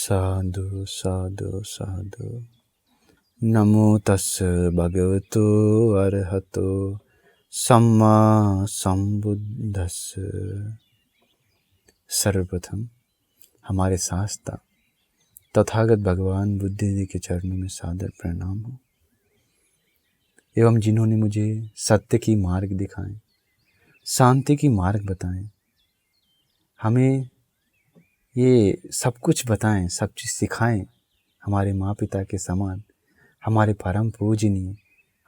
साधु साधु साधु। नमो तस् भगवतो अरहतो सम्मा संबुद्धस्स। सर्वप्रथम हमारे शास्त्र तथागत भगवान बुद्ध जी के चरणों में सादर प्रणाम हो, एवं जिन्होंने मुझे सत्य की मार्ग दिखाएं, शांति की मार्ग बताएं, हमें ये सब कुछ बताएं, सब चीज़ सिखाएं। हमारे माँ पिता के समान, हमारे परम पूजनीय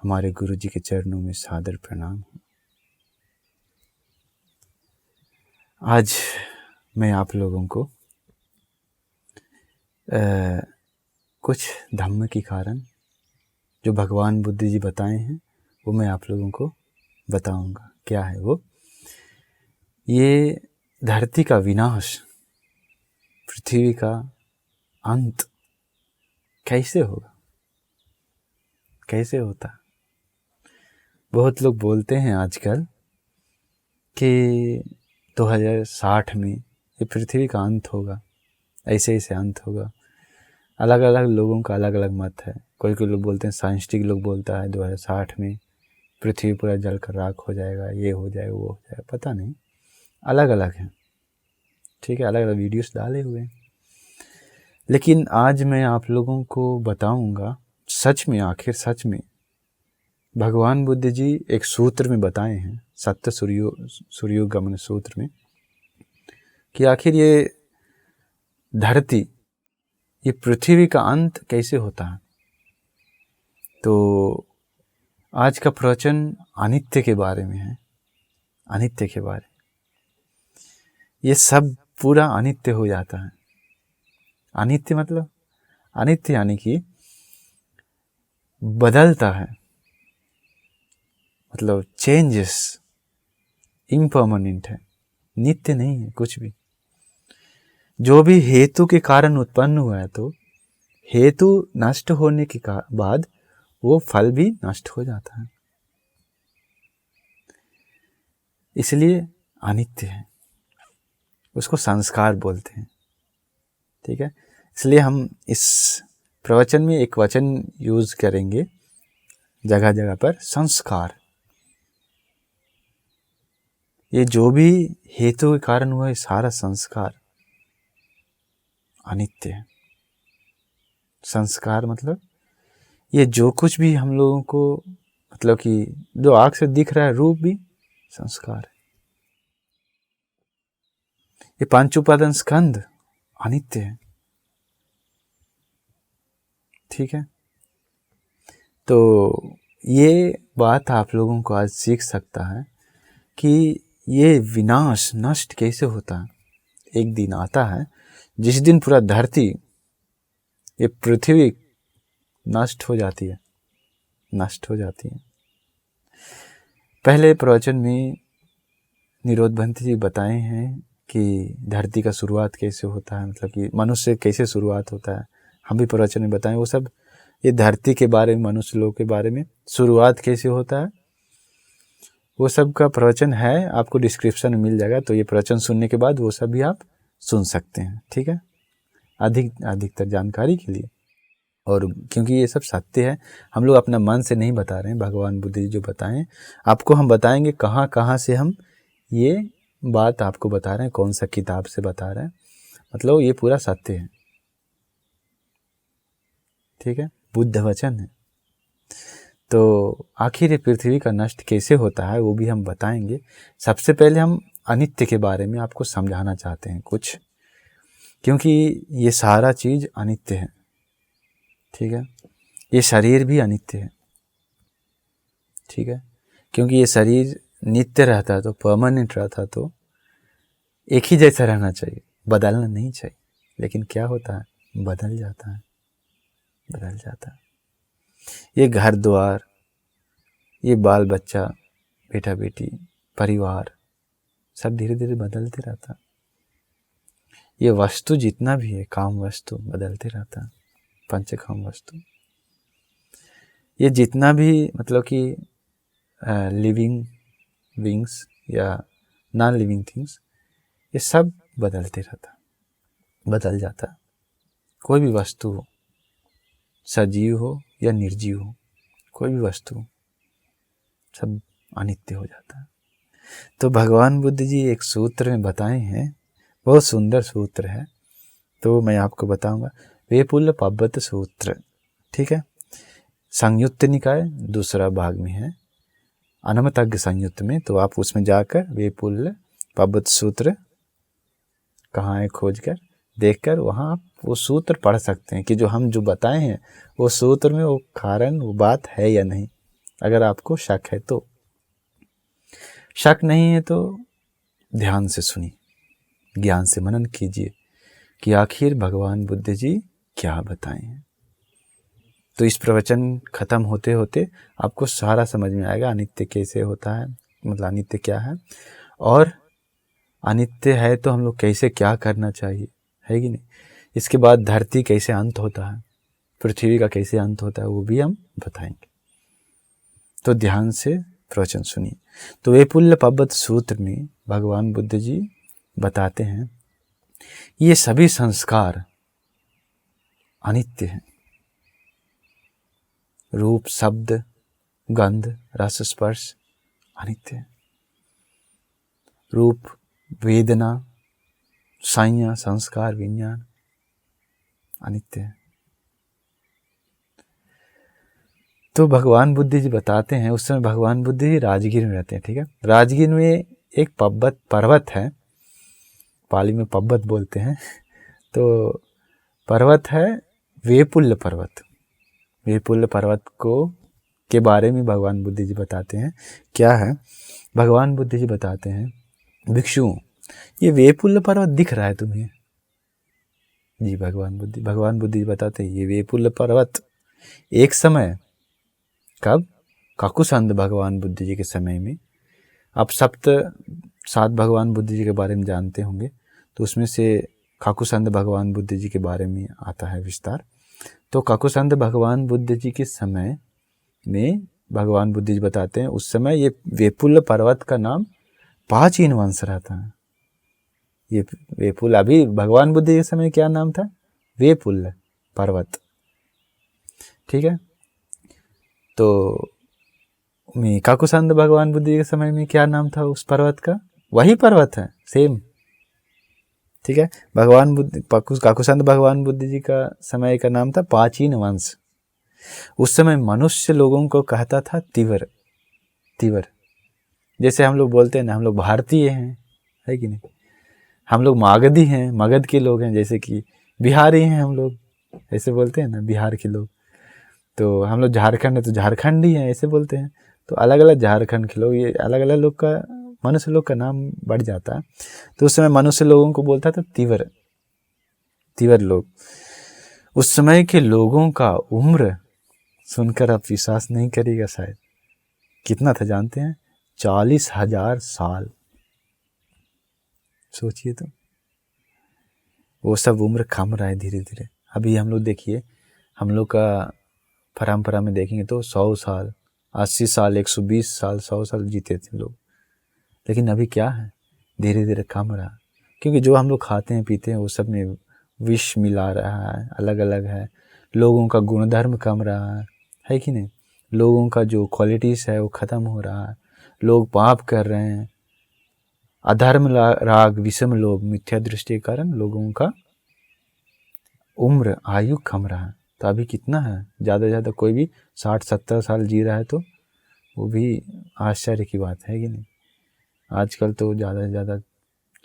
हमारे गुरु जी के चरणों में सादर प्रणाम हो। आज मैं आप लोगों को कुछ धम्म के कारण जो भगवान बुद्ध जी बताए हैं वो मैं आप लोगों को बताऊंगा। क्या है वो? ये धरती का विनाश, पृथ्वी का अंत कैसे होगा, कैसे होता। बहुत लोग बोलते हैं आजकल कि 2060 में ये पृथ्वी का अंत होगा, ऐसे ऐसे अंत होगा। अलग अलग लोगों का अलग अलग मत है। कोई कोई लोग बोलते हैं, साइंटिस्टिक लोग बोलता है 2060 में पृथ्वी पूरा जलकर राख हो जाएगा, ये हो जाएगा, वो हो जाएगा, पता नहीं, अलग अलग है। ठीक है, अलग अलग वीडियोस डाले हुए हैं। लेकिन आज मैं आप लोगों को बताऊंगा सच में, आखिर सच में भगवान बुद्ध जी एक सूत्र में बताए हैं, सत्य सूर्योगमन सूत्र में, कि आखिर ये धरती, ये पृथ्वी का अंत कैसे होता है। तो आज का प्रवचन अनित्य के बारे में है, अनित्य के बारे में। ये सब पूरा अनित्य हो जाता है। अनित्य मतलब, अनित्य यानी कि बदलता है, मतलब चेंजेस, इम्परमानेंट है, नित्य नहीं है कुछ भी। जो भी हेतु के कारण उत्पन्न हुआ है, तो हेतु नष्ट होने के बाद वो फल भी नष्ट हो जाता है, इसलिए अनित्य है। उसको संस्कार बोलते हैं। ठीक है, इसलिए हम इस प्रवचन में एक वचन यूज करेंगे जगह जगह पर, संस्कार। ये जो भी हेतु के कारण हुआ है, सारा संस्कार अनित्य है। संस्कार मतलब ये जो कुछ भी हम लोगों को, मतलब कि जो आँख से दिख रहा है रूप भी संस्कार है। ये पांच उपादान स्कंध अनित्य है। ठीक है, तो ये बात आप लोगों को आज सीख सकता है कि ये विनाश, नष्ट कैसे होता है। एक दिन आता है जिस दिन पूरा धरती, ये पृथ्वी नष्ट हो जाती है, नष्ट हो जाती है। पहले प्रवचन में निरोधभंत जी बताए हैं कि धरती का शुरुआत कैसे होता है, मतलब कि मनुष्य कैसे शुरुआत होता है। हम भी प्रवचन में बताएं वो सब, ये धरती के बारे में, मनुष्य लोग के बारे में शुरुआत कैसे होता है, वो सब का प्रवचन है, आपको डिस्क्रिप्शन में मिल जाएगा। तो ये प्रवचन सुनने के बाद वो सब भी आप सुन सकते हैं। ठीक है, अधिकतर जानकारी के लिए। और क्योंकि ये सब सत्य है, हम लोग अपना मन से नहीं बता रहे हैं, भगवान बुद्ध जी जो बताएं आपको हम बताएंगे कहाँ कहाँ से हम ये बात आपको बता रहे हैं, कौन सा किताब से बता रहे हैं, मतलब ये पूरा सत्य है। ठीक है, बुद्ध वचन है। तो आखिर ये पृथ्वी का नष्ट कैसे होता है वो भी हम बताएंगे। सबसे पहले हम अनित्य के बारे में आपको समझाना चाहते हैं कुछ, क्योंकि ये सारा चीज़ अनित्य है। ठीक है, ये शरीर भी अनित्य है। ठीक है, क्योंकि ये शरीर नित्य रहता तो, परमानेंट रहता तो एक ही जैसा रहना चाहिए, बदलना नहीं चाहिए। लेकिन क्या होता है, बदल जाता है, बदल जाता है। ये घर द्वार, ये बाल बच्चा, बेटा बेटी, परिवार, सब धीरे धीरे बदलते रहता है। ये वस्तु जितना भी है, काम वस्तु बदलते रहता है, पंचकाम वस्तु, ये जितना भी मतलब कि लिविंग बींग्स या नॉन लिविंग थिंग्स, ये सब बदलते रहता, बदल जाता। कोई भी वस्तु हो, सजीव हो या निर्जीव हो, कोई भी वस्तु हो, सब अनित्य हो जाता है। तो भगवान बुद्ध जी एक सूत्र में बताए हैं, बहुत सुंदर सूत्र है, तो मैं आपको बताऊंगा। वेपुल्ल पब्बत सूत्र, ठीक है, संयुक्त निकाय दूसरा भाग में है, अनमतज्ञ संयुक्त में। तो आप उसमें जाकर वेपुल्ल पब्बत सूत्र कहाँ है खोज कर देखकर वहाँ आप वो सूत्र पढ़ सकते हैं कि जो हम जो बताए हैं वो सूत्र में वो कारण वो बात है या नहीं। अगर आपको शक है तो, शक नहीं है तो ध्यान से सुनिए, ज्ञान से मनन कीजिए कि आखिर भगवान बुद्ध जी क्या बताए हैं। तो इस प्रवचन खत्म होते होते आपको सारा समझ में आएगा अनित्य कैसे होता है, मतलब अनित्य क्या है, और अनित्य है तो हम लोग कैसे क्या करना चाहिए, है कि नहीं। इसके बाद धरती कैसे अंत होता है, पृथ्वी का कैसे अंत होता है, वो भी हम बताएंगे। तो ध्यान से प्रवचन सुनिए। तो वेपुल्ल पब्बत सूत्र में भगवान बुद्ध जी बताते हैं ये सभी संस्कार अनित्य हैं। रूप, शब्द, गंध, रस, स्पर्श अनित्य है। रूप, वेदना, संज्ञा, संस्कार, विज्ञान अनित्य है। तो भगवान बुद्ध जी बताते हैं, उस समय भगवान बुद्ध जी राजगीर में रहते हैं, ठीक है। राजगीर में एक पर्वत है, पाली में पब्बत बोलते हैं। तो पर्वत है वेपुल्ल पर्वत। वेपुल्ल पर्वत के बारे में भगवान बुद्ध जी बताते हैं। क्या है, भगवान बुद्ध जी बताते हैं, भिक्षुओं ये वेपुल्ल पर्वत दिख रहा है तुम्हें? जी भगवान बुद्ध जी बताते हैं ये वेपुल्ल पर्वत एक समय, कब, काकुसंद भगवान बुद्ध जी के समय में, आप सात भगवान बुद्ध जी के बारे में जानते होंगे, तो उसमें से काकुसंद भगवान बुद्ध जी के बारे में आता है विस्तार। तो काकुसंद भगवान बुद्ध जी के समय में भगवान बुद्ध जी बताते हैं उस समय ये वेपुल्ल पर्वत का नाम प्राचीन वंश रहता है। ये वेपुल्ल, अभी भगवान बुद्ध जी के समय क्या नाम था? वेपुल्ल पर्वत, ठीक है। तो काकुसंद भगवान बुद्ध जी के समय में क्या नाम था उस पर्वत का? वही पर्वत है, सेम, ठीक है। काकुसंद भगवान बुद्ध जी का समय का नाम था प्राचीन वंश। उस समय मनुष्य लोगों को कहता था तिवर। जैसे हम लोग बोलते हैं ना, हम लोग भारतीय हैं, है कि नहीं, हम लोग मागधी हैं, मगध के लोग हैं, जैसे कि बिहारी हैं हम लोग, ऐसे बोलते हैं ना बिहार के लोग। तो हम लोग झारखंड है तो झारखंडी हैं, ऐसे बोलते हैं। तो अलग अलग झारखंड के लोग, ये अलग अलग लोग का, मनुष्य लोग का नाम बढ़ जाता है। तो उस समय मनुष्य लोगों को बोलता था तिवर लोग। उस समय के लोगों का उम्र सुनकर आप विश्वास नहीं करिएगा शायद, कितना था जानते हैं? 40,000 साल। सोचिए तो, वो सब उम्र कम रहा है धीरे धीरे। अभी हम लोग देखिए, हम लोग का परंपरा में देखेंगे तो 100 साल, 80 साल, 120 साल, 100 साल जीते थे लोग। लेकिन अभी क्या है, धीरे धीरे कम रहा, क्योंकि जो हम लोग खाते हैं पीते हैं वो सब में विष मिला रहा है, अलग अलग है। लोगों का गुणधर्म कम रहा है कि नहीं, लोगों का जो क्वालिटीज है वो खत्म हो रहा है, लोग पाप कर रहे हैं, अधर्म, राग, विषम लोभ, मिथ्या दृष्टि के कारण लोगों का उम्र, आयु कम रहा है। तो अभी कितना है, ज़्यादा से ज़्यादा कोई भी 60-70 साल जी रहा है तो वो भी आश्चर्य की बात है कि नहीं। आजकल तो ज़्यादा से ज़्यादा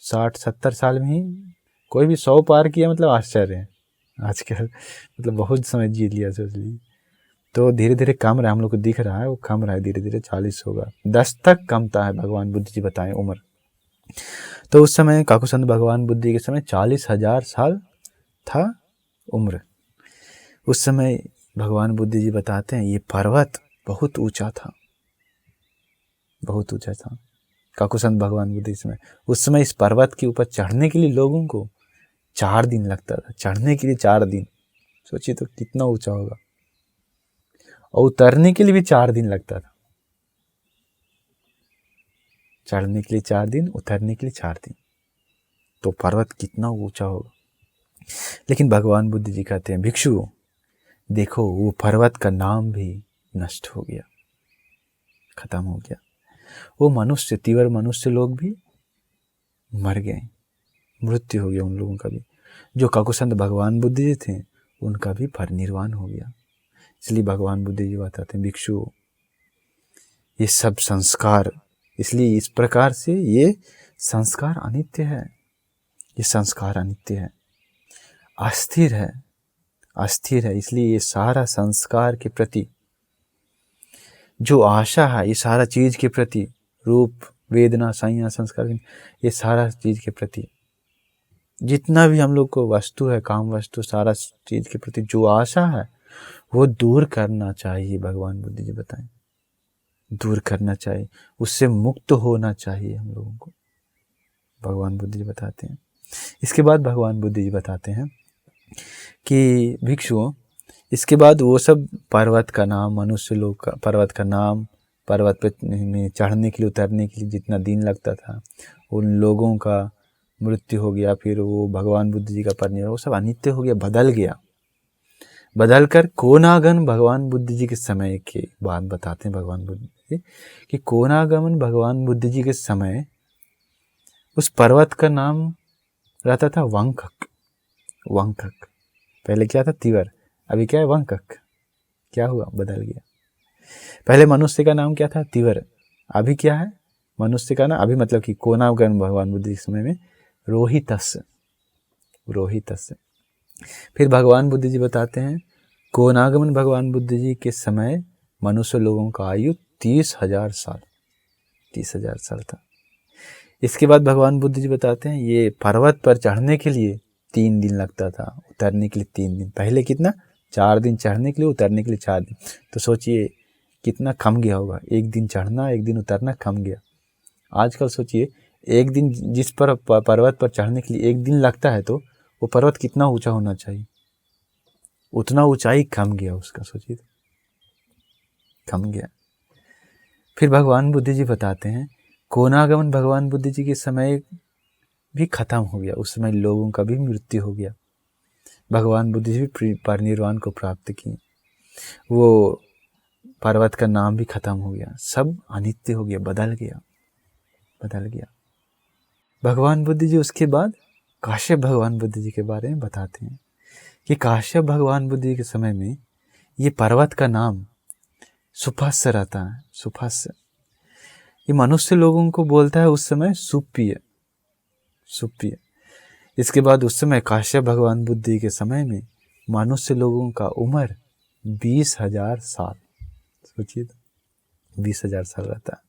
60-70 साल में ही कोई भी 100 पार किया, मतलब आश्चर्य है आजकल, मतलब बहुत समय जी लिया, सोच लीजिए। तो धीरे धीरे कम रहा है, हम लोग को दिख रहा है वो कम रहा है, धीरे धीरे 40 होगा, 10 तक कमता है, भगवान बुद्ध जी बताएं उम्र। तो उस समय काकुसंद भगवान बुद्ध जी के समय 40,000 साल था उम्र। उस समय भगवान बुद्ध जी बताते हैं ये पर्वत बहुत ऊंचा था, बहुत ऊंचा था। काकुसंद भगवान बुद्ध समय, उस समय इस पर्वत के ऊपर चढ़ने के लिए लोगों को 4 दिन लगता था, चढ़ने के लिए 4 दिन। सोचिए तो कितना ऊंचा होगा। और उतरने के लिए भी 4 दिन लगता था, चढ़ने के लिए 4 दिन, उतरने के लिए 4 दिन। तो पर्वत कितना ऊंचा होगा। लेकिन भगवान बुद्ध जी कहते हैं, भिक्षु देखो वो पर्वत का नाम भी नष्ट हो गया, खत्म हो गया। वो मनुष्य, तीव्र मनुष्य लोग भी मर गए, मृत्यु हो गया उन लोगों का भी। जो काकुसंत भगवान बुद्ध जी थे उनका भी परिनिर्वाण हो गया। इसलिए भगवान बुद्ध जी बताते हैं, भिक्षु ये सब संस्कार, इसलिए इस प्रकार से ये संस्कार अनित्य है, ये संस्कार अनित्य है, अस्थिर है, अस्थिर है। इसलिए ये सारा संस्कार के प्रति जो आशा है, ये सारा चीज के प्रति, रूप वेदना संज्ञा संस्कार, ये सारा चीज के प्रति जितना भी हम लोग को वस्तु है, काम वस्तु, सारा चीज के प्रति जो आशा है वो दूर करना चाहिए। भगवान बुद्ध जी बताएं, दूर करना चाहिए, उससे मुक्त होना चाहिए हम लोगों को, भगवान बुद्ध जी बताते हैं। इसके बाद भगवान बुद्ध जी बताते हैं कि भिक्षुओं, इसके बाद वो सब पर्वत का नाम, मनुष्य लोग का पर्वत का नाम, पर्वत पे में चढ़ने के लिए उतरने के लिए जितना दिन लगता था, उन लोगों का मृत्यु हो गया। फिर वो भगवान बुद्ध जी का परिनिर्वाण, वो सब अनित्य हो गया, बदल गया। बदल कर कोनागमन भगवान बुद्ध जी के समय के बाद बताते हैं भगवान बुद्ध जी कि कोनागमन भगवान बुद्ध जी के समय उस पर्वत का नाम रहता था वंकक। वंकक पहले क्या था? तीवर। अभी क्या है? वंकक। क्या हुआ? बदल गया। पहले मनुष्य का नाम क्या था? तीवर। अभी क्या है? मनुष्य का नाम अभी मतलब कि कोनागमन भगवान बुद्ध जी के समय में रोहितस्य, रोहितस्य। फिर भगवान बुद्ध जी बताते हैं कोनागमन भगवान बुद्ध जी के समय मनुष्य लोगों का आयु 30,000 साल, 30,000 साल था। इसके बाद भगवान बुद्ध जी बताते हैं ये पर्वत पर चढ़ने के लिए 3 दिन लगता था, उतरने के लिए 3 दिन। पहले कितना? 4 दिन चढ़ने के लिए, उतरने के लिए 4 दिन। तो सोचिए कितना कम गया होगा, 1 दिन चढ़ना 1 दिन उतरना कम गया। आजकल सोचिए 1 दिन जिस पर पर्वत पर चढ़ने के लिए 1 दिन लगता है तो वो पर्वत कितना ऊंचा होना चाहिए, उतना ऊंचाई कम गया उसका, सोचिए कम गया। फिर भगवान बुद्ध जी बताते हैं कोनागमन भगवान बुद्ध जी के समय भी खत्म हो गया, उस समय लोगों का भी मृत्यु हो गया। भगवान बुद्ध जी भी परिनिर्वाण को प्राप्त किए, वो पर्वत का नाम भी खत्म हो गया, सब अनित्य हो गया, बदल गया, बदल गया। भगवान बुद्ध जी उसके बाद काश्यप भगवान बुद्ध जी के बारे में बताते हैं कि काश्यप भगवान बुद्ध जी के समय में ये पर्वत का नाम सुफस्य रहता है, सुफस्य। ये मनुष्य लोगों को बोलता है उस समय सुप्य, सुप्य। इसके बाद उस समय काश्यप भगवान बुद्ध जी के समय में मनुष्य लोगों का उम्र 20,000 साल, सोचिए 20,000 साल रहता है।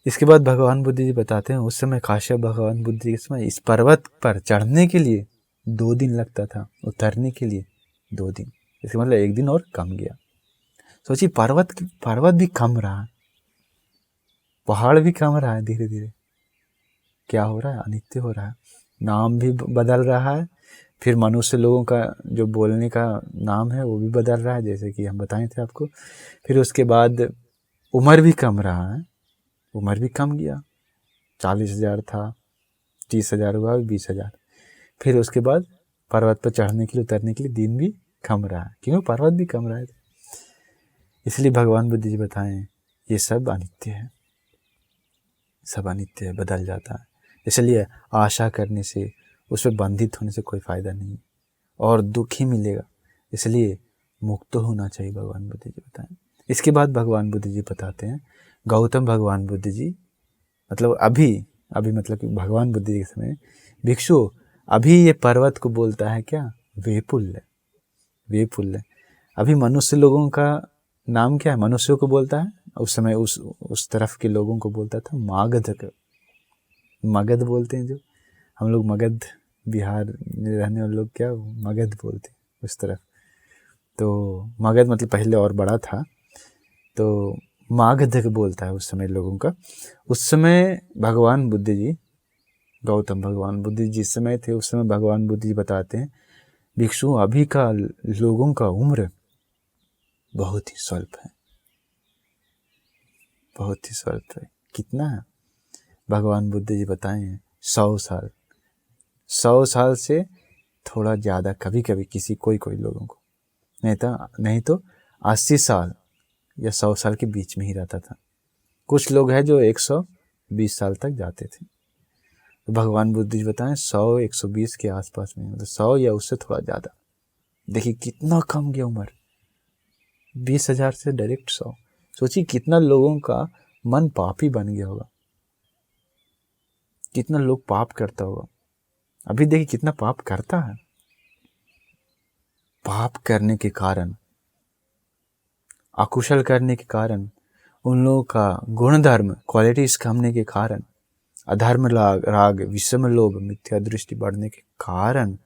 इसके बाद भगवान बुद्ध जी बताते हैं उस समय काश्यप भगवान बुद्ध जी के समय इस पर्वत पर चढ़ने के लिए 2 दिन लगता था, उतरने के लिए 2 दिन। इसका मतलब 1 दिन और कम गया। सोचिए पर्वत भी कम रहा, पहाड़ भी कम रहा है, धीरे धीरे क्या हो रहा है? अनित्य हो रहा है, नाम भी बदल रहा है। फिर मनुष्य लोगों का जो बोलने का नाम है वो भी बदल रहा है, जैसे कि हम बताए थे आपको। फिर उसके बाद उम्र भी कम रहा है, उम्र भी कम गया, 40,000 था, 30,000 हुआ, 20,000। फिर उसके बाद पर्वत पर चढ़ने के लिए उतरने के लिए दिन भी कम रहा है, क्यों? पर्वत भी कम रहा है। इसलिए भगवान बुद्ध जी बताएं ये सब अनित्य है, सब अनित्य है, बदल जाता है। इसलिए आशा करने से, उस पर बंधित होने से कोई फायदा नहीं और दुख ही मिलेगा। इसलिए मुक्त होना चाहिए, भगवान बुद्ध जी बताएं। इसके बाद भगवान बुद्ध जी बताते हैं गौतम भगवान बुद्ध जी, मतलब अभी मतलब कि भगवान बुद्ध जी के समय भिक्षु अभी ये पर्वत को बोलता है क्या? वेपुल्य, वेपुल्य। अभी मनुष्य लोगों का नाम क्या है? मनुष्यों को बोलता है, उस समय उस तरफ के लोगों को बोलता था मागध, मगध बोलते हैं। जो हम लोग मगध, बिहार में रहने वाले लोग क्या मगध बोलते हैं उस तरफ। तो मगध मतलब पहले और बड़ा था, तो मागध बोलता है उस समय लोगों का। उस समय भगवान बुद्ध जी, गौतम भगवान बुद्ध जी जिस समय थे उस समय भगवान बुद्ध जी बताते हैं भिक्षु अभी का लोगों का उम्र बहुत ही स्वल्प है, बहुत ही स्वल्प है। कितना है? भगवान बुद्ध जी बताए हैं 100 साल, 100 साल से थोड़ा ज़्यादा कभी कभी किसी कोई लोगों को, नहीं तो 80 साल या 100 साल के बीच में ही रहता था। कुछ लोग हैं जो 120 साल तक जाते थे। तो भगवान बुद्ध जी बताएं 100-120 के आसपास में, मतलब 100 या उससे थोड़ा ज़्यादा। देखिए कितना कम गया उम्र, 20,000 से डायरेक्ट 100। सोचिए कितना लोगों का मन पापी बन गया होगा, कितना लोग पाप करता होगा। अभी देखिए कितना पाप करता है। पाप करने के कारण, अकुशल करने के कारण, उन लोगों का गुण धर्म क्वालिटीज कमने के कारण, अधर्म राग विषम लोभ मिथ्या दृष्टि बढ़ने के कारण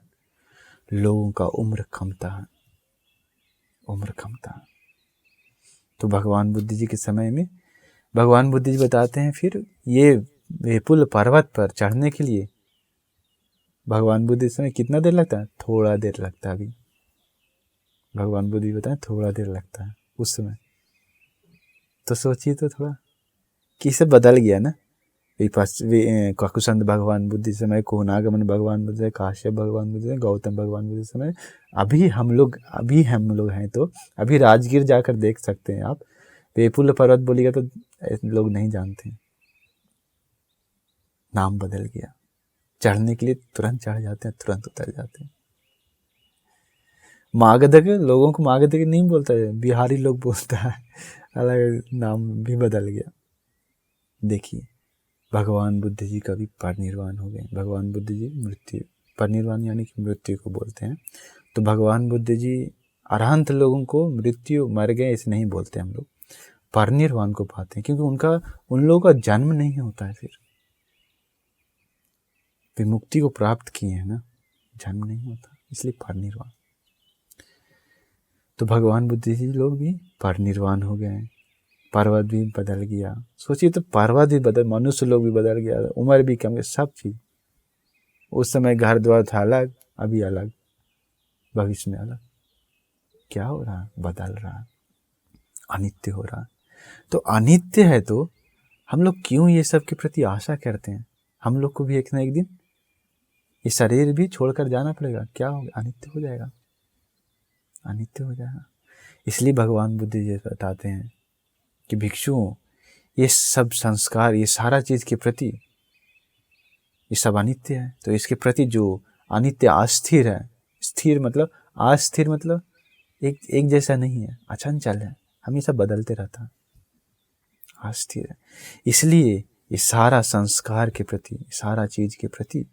लोगों का उम्र कमता है। तो भगवान बुद्ध जी के समय में भगवान बुद्ध जी बताते हैं, फिर ये वेपुल पर्वत पर चढ़ने के लिए भगवान बुद्ध जी समय कितना देर लगता है? थोड़ा देर लगता है। अभी भगवान बुद्ध जी बताएं थोड़ा देर लगता है उस समय। तो सोचिए तो थोड़ा कि सब बदल गया ना। ककुसंद भगवान बुद्ध समय, कोनागमन भगवान बुद्ध, काश्यप भगवान बुद्ध, गौतम भगवान बुद्ध समय। अभी हम लोग हैं तो अभी राजगीर जाकर देख सकते हैं आप। वेपुल पर्वत बोलिएगा तो लोग नहीं जानते, नाम बदल गया। चढ़ने के लिए तुरंत चढ़ जाते हैं, तुरंत उतर जाते हैं। मागधक लोगों को मागधक नहीं बोलता है, बिहारी लोग बोलता है, अलग नाम भी बदल गया। देखिए भगवान बुद्ध जी का भी परिनिर्वाण हो गए। भगवान बुद्ध जी मृत्यु, परिनिर्वाण यानी कि मृत्यु को बोलते हैं। तो भगवान बुद्ध जी अरहंत लोगों को मृत्यु मर गए ऐसे नहीं बोलते हम लोग, परिनिर्वाण को पाते हैं, क्योंकि उन लोगों का जन्म नहीं होता है। फिर विमुक्ति को प्राप्त किए हैं ना, जन्म नहीं होता, इसलिए परिनिर्वाण। तो भगवान बुद्ध जी लोग भी परिनिर्वाण हो गए। पर्वत भी बदल गया। सोचिए तो पर्वत भी बदल, मनुष्य लोग भी बदल गया, उम्र भी कम, सब चीज। उस समय घर द्वार था अलग, अभी अलग, भविष्य में अलग। क्या हो रहा है? बदल रहा है, अनित्य हो रहा है। तो अनित्य है तो हम लोग क्यों ये सब के प्रति आशा करते हैं? हम लोग को भी एक ना एक दिन ये शरीर भी छोड़कर जाना पड़ेगा। क्या होगा? अनित्य हो जाएगा, अनित्य हो जाएगा। इसलिए भगवान बुद्ध जी बताते हैं कि भिक्षुओं, ये सब संस्कार, ये सारा चीज के प्रति, ये सब अनित्य है। तो इसके प्रति जो अनित्य अस्थिर है, स्थिर मतलब अस्थिर मतलब एक जैसा नहीं है, अचंचल है, हमेशा बदलते रहता है, अस्थिर है। इसलिए ये सारा संस्कार के प्रति, सारा चीज के प्रति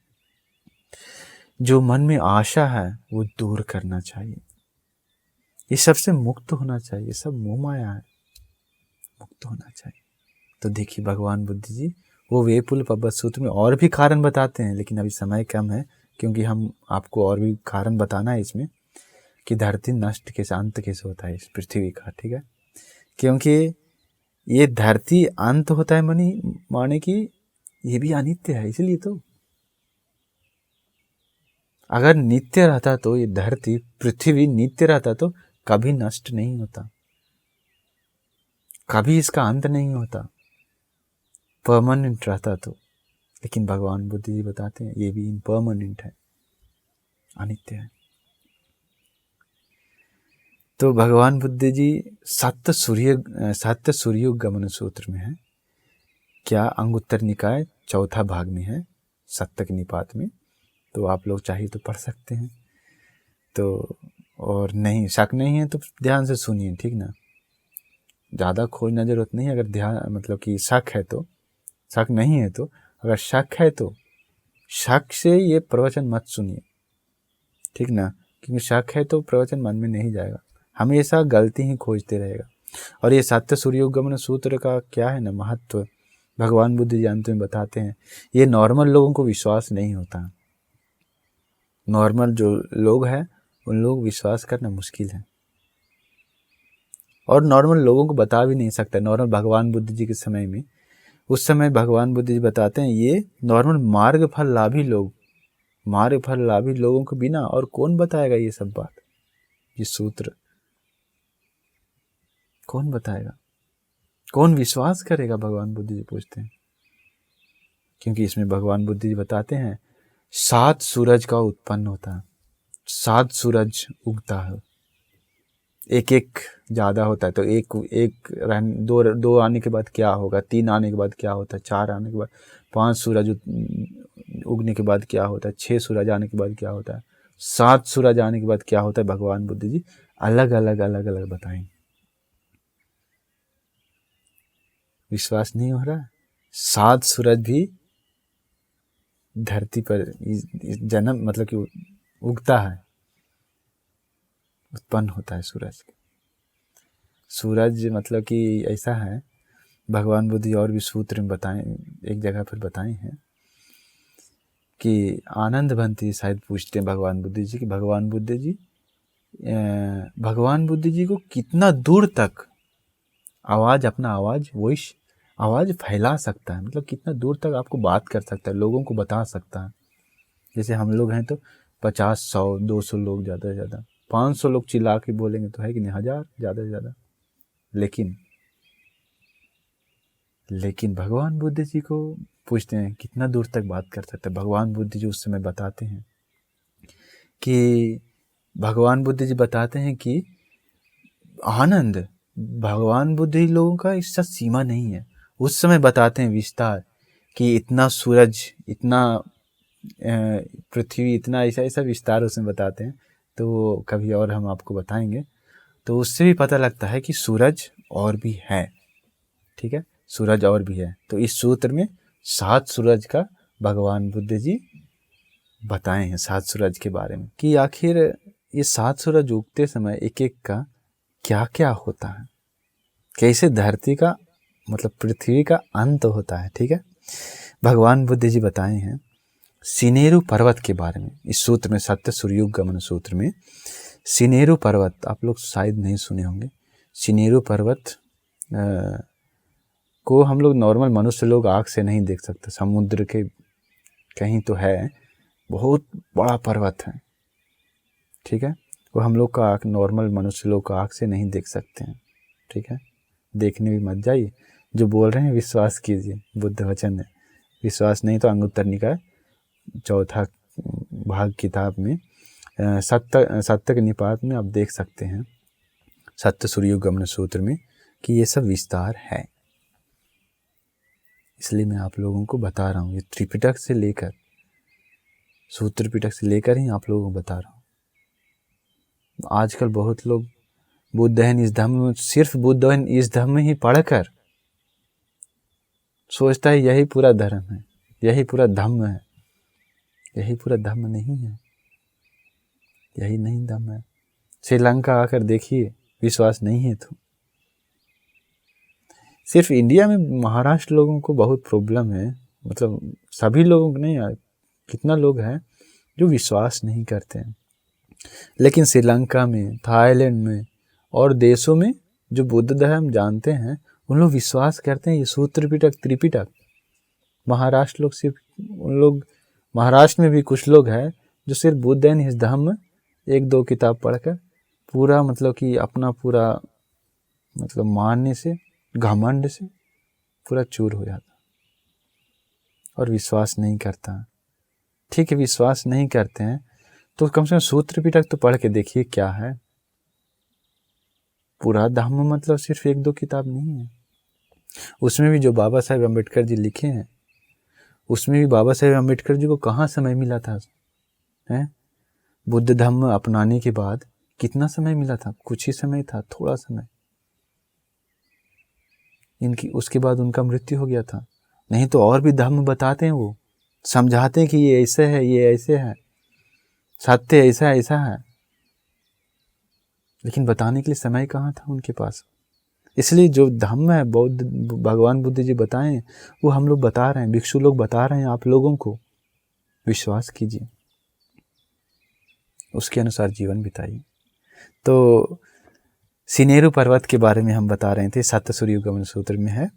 जो मन में आशा है वो दूर करना चाहिए। ये सबसे मुक्त होना चाहिए। सब मोह माया है, मुक्त होना चाहिए। तो देखिए भगवान बुद्ध जी वो वेपुल पर्वत सूत्र में और भी कारण बताते हैं, लेकिन अभी समय कम है, क्योंकि हम आपको और भी कारण बताना है इसमें कि धरती नष्ट कैसे, अंत कैसे होता है इस पृथ्वी का। ठीक है, क्योंकि ये धरती अंत होता है माने कि ये भी अनित्य है। इसलिए तो अगर नित्य रहता तो ये धरती पृथ्वी नित्य रहता तो कभी नष्ट नहीं होता, कभी इसका अंत नहीं होता, परमानेंट रहता तो। लेकिन भगवान बुद्ध जी बताते हैं ये भी इम्परमानेंट है, अनित्य है। तो भगवान बुद्ध जी सत्य सूर्योगमन सूत्र में है, क्या अंगुत्तर निकाय चौथा भाग में है, सत्तक निपात में। तो आप लोग चाहिए तो पढ़ सकते हैं। तो और नहीं, शक नहीं है तो ध्यान से सुनिए, ठीक ना, ज़्यादा खोजना जरूरत नहीं है। अगर ध्यान मतलब कि शक है तो, शक नहीं है तो, अगर शक है तो शक से ये प्रवचन मत सुनिए, ठीक ना, क्योंकि शक है तो प्रवचन मन में नहीं जाएगा, हमेशा गलती ही खोजते रहेगा। और ये सत्य सूर्योगमन सूत्र का क्या है ना महत्व, भगवान बुद्ध जी अंत में बताते हैं, ये नॉर्मल लोगों को विश्वास नहीं होता। नॉर्मल जो लोग हैं उन लोग विश्वास करना मुश्किल है, और नॉर्मल लोगों को बता भी नहीं सकता। नॉर्मल भगवान बुद्ध जी के समय में, उस समय भगवान बुद्ध जी बताते हैं ये नॉर्मल मार्ग फल लाभी लोगों को बिना और कौन बताएगा ये सब बात, ये सूत्र कौन बताएगा, कौन विश्वास करेगा? भगवान बुद्ध जी पूछते हैं, क्योंकि इसमें भगवान बुद्ध जी बताते हैं 7 सूरज का उत्पन्न होता है। 7 सूरज उगता है, एक एक ज़्यादा होता है तो दो आने के बाद क्या होगा, 3 आने के बाद क्या होता है, 4 आने के बाद, 5 सूरज उगने के बाद क्या होता है, 6 सूरज आने के बाद क्या होता है, 7 सूरज आने के बाद क्या होता है, भगवान बुद्ध जी अलग अलग बताएं। विश्वास नहीं हो रहा? 7 सूरज भी धरती पर जन्म मतलब कि उगता है, उत्पन्न होता है सूरज। सूरज मतलब कि ऐसा है, भगवान बुद्ध जी और भी सूत्र में बताएं, एक जगह पर बताए हैं कि आनंद भंती शायद पूछते हैं भगवान बुद्ध जी कि भगवान बुद्ध जी को कितना दूर तक अपना वॉइस आवाज़ फैला सकता है, मतलब कितना दूर तक आपको बात कर सकता है, लोगों को बता सकता है। जैसे हम लोग हैं तो 50, 100, 200 लोग ज़्यादा से ज़्यादा, 500 लोग चिल्ला के बोलेंगे तो है कि नहीं, 1000 ज़्यादा से ज़्यादा। लेकिन भगवान बुद्ध जी को पूछते हैं कितना दूर तक बात कर सकते हैं। भगवान बुद्ध जी उस समय बताते हैं कि आनंद, भगवान बुद्ध जी लोगों का इसका सीमा नहीं है। उस समय बताते हैं विस्तार कि इतना सूरज, इतना पृथ्वी, इतना ऐसा विस्तार उसमें बताते हैं। तो कभी और हम आपको बताएंगे। तो उससे भी पता लगता है कि सूरज और भी है, ठीक है, सूरज और भी है। तो इस सूत्र में 7 सूरज का भगवान बुद्ध जी बताए हैं, 7 सूरज के बारे में, कि आखिर ये 7 सूरज उगते समय एक एक का क्या क्या होता है, कैसे धरती का मतलब पृथ्वी का अंत होता है, ठीक है। भगवान बुद्ध जी बताए हैं सिनेरु पर्वत के बारे में। इस सूत्र में, सत्य सूर्युग गमन सूत्र में सिनेरु पर्वत, आप लोग शायद नहीं सुने होंगे। सिनेरु पर्वत को हम लोग नॉर्मल मनुष्य लोग आँख से नहीं देख सकते, समुद्र के कहीं तो है, बहुत बड़ा पर्वत है, ठीक है। वो हम लोग का आँख, नॉर्मल मनुष्य लोग का आँख से नहीं देख सकते हैं, ठीक है। देखने भी मत जाइए, जो बोल रहे हैं विश्वास कीजिए, बुद्ध वचन है। विश्वास नहीं तो अंगुत्तर निकाय 4 भाग किताब में सत्तक निपात में आप देख सकते हैं, सत्य सूर्युग गमन सूत्र में, कि ये सब विस्तार है। इसलिए मैं आप लोगों को बता रहा हूँ, ये त्रिपिटक से लेकर, सूत्र पिटक से लेकर ही आप लोगों को बता रहा हूँ। आजकल बहुत लोग बुद्धहीन इस धम्म में, सिर्फ बुद्धहीन इस धम्म में ही पढ़कर सोचता है यही पूरा धर्म है, यही पूरा धम्म है। यही पूरा धम्म नहीं है, यही नहीं धम्म है। श्रीलंका आकर देखिए, विश्वास नहीं है तो। सिर्फ इंडिया में महाराष्ट्र लोगों को बहुत प्रॉब्लम है, मतलब सभी लोगों को नहीं है, कितना लोग हैं जो विश्वास नहीं करते हैं। लेकिन श्रीलंका में, थाईलैंड में और देशों में जो बुद्ध धर्म जानते हैं, उन लोग विश्वास करते हैं ये सूत्र पिटक, त्रिपिटक। महाराष्ट्र लोग सिर्फ, उन लोग महाराष्ट्र में भी कुछ लोग हैं जो सिर्फ बुद्ध एंड हिज धम्म 1-2 किताब पढ़कर पूरा मतलब कि अपना पूरा मतलब मानने से, घमंड से पूरा चूर हो जाता और विश्वास नहीं करता। ठीक है, विश्वास नहीं करते हैं तो कम से कम सूत्र पिटक तो पढ़ के देखिए क्या है। पूरा धम्म मतलब सिर्फ 1-2 किताब नहीं है। उसमें भी जो बाबा साहेब अम्बेडकर जी लिखे हैं, उसमें भी बाबा साहेब अम्बेडकर जी को कहाँ समय मिला था, हैं? बुद्ध धम्म अपनाने के बाद कितना समय मिला था? कुछ ही समय था, थोड़ा समय। उसके बाद उनका मृत्यु हो गया था। नहीं तो और भी धम्म बताते हैं, वो समझाते हैं कि ये ऐसे है, ये ऐसे है, सत्य ऐसा ऐसा है, लेकिन बताने के लिए समय कहाँ था उनके पास। इसलिए जो धम्म है बौद्ध भगवान बुद्ध जी बताएं, वो हम लोग बता रहे हैं, भिक्षु लोग बता रहे हैं आप लोगों को। विश्वास कीजिए, उसके अनुसार जीवन बिताइए। तो सिनेरु पर्वत के बारे में हम बता रहे थे, सत्य सूर्युग गमन सूत्र में है।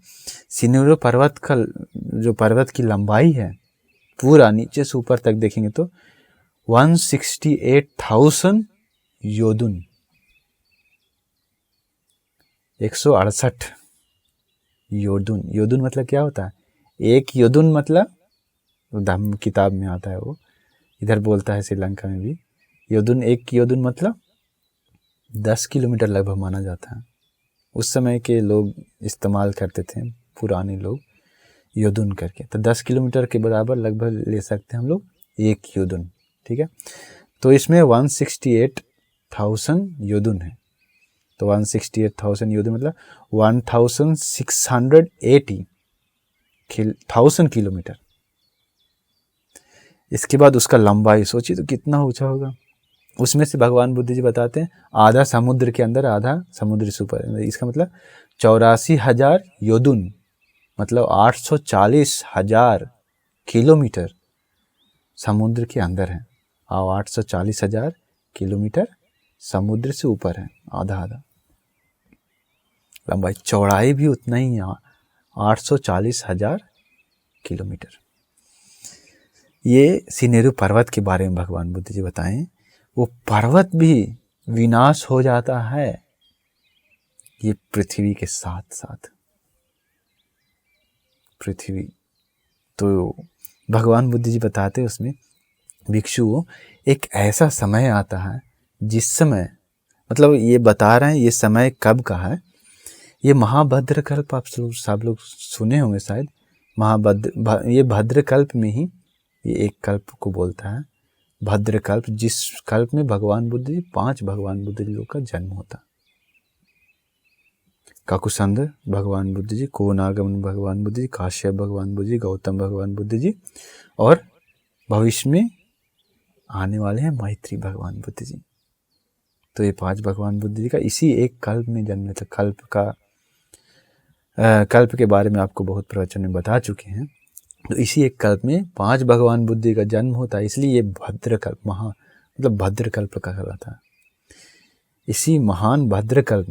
सिनेरु पर्वत का जो पर्वत की लंबाई है, पूरा नीचे से ऊपर तक देखेंगे तो 168,000 योदुन, 168 योदुन। योदुन मतलब क्या होता है? एक योदुन मतलब धम्म किताब में आता है, वो इधर बोलता है श्रीलंका में भी योदुन, एक योदुन मतलब 10 किलोमीटर लगभग माना जाता है। उस समय के लोग इस्तेमाल करते थे, पुराने लोग, योदुन करके। तो 10 किलोमीटर के बराबर लगभग ले सकते हैं हम लोग एक योदुन, ठीक है। तो इसमें 168,000 योदुन है। तो 168,000 योदुन मतलब 1680,000 किलोमीटर। इसके बाद उसका लंबाई सोचिए तो कितना ऊंचा होगा। उसमें से भगवान बुद्ध जी बताते हैं आधा समुद्र के अंदर, आधा समुद्र से ऊपर। इसका मतलब 84,000 योदुन मतलब 840,000 किलोमीटर समुद्र के अंदर है, और 840,000 किलोमीटर समुद्र से ऊपर है, आधा आधा। लंबाई, चौड़ाई भी उतना ही है, 840,000 किलोमीटर। ये सिनेरु पर्वत के बारे में भगवान बुद्ध जी बताएं। वो पर्वत भी विनाश हो जाता है ये पृथ्वी के साथ साथ। पृथ्वी तो भगवान बुद्ध जी बताते हैं उसमें, भिक्षु एक ऐसा समय आता है जिस समय, मतलब ये बता रहे हैं ये समय कब का है। ये महाभद्रकल्प, आप सब लोग सुने होंगे शायद। ये भद्रकल्प में ही ये एक कल्प को बोलता है भद्रकल्प, जिस कल्प में भगवान बुद्ध जी, 5 भगवान बुद्ध जी लोग का जन्म होता। काकुसंद भगवान बुद्ध जी, कोनागमन भगवान बुद्ध जी, काश्यप भगवान बुद्ध जी, गौतम भगवान बुद्ध जी, और भविष्य में आने वाले हैं मैत्री भगवान बुद्ध जी। तो ये 5 भगवान बुद्ध जी का इसी एक कल्प में जन्म था। कल्प के बारे में आपको बहुत प्रवचन में बता चुके हैं। तो इसी एक कल्प में 5 भगवान बुद्ध जी का जन्म होता है, इसलिए ये भद्रकल्प, मतलब भद्रकल्प का कहलाता है। इसी महान भद्रकल्प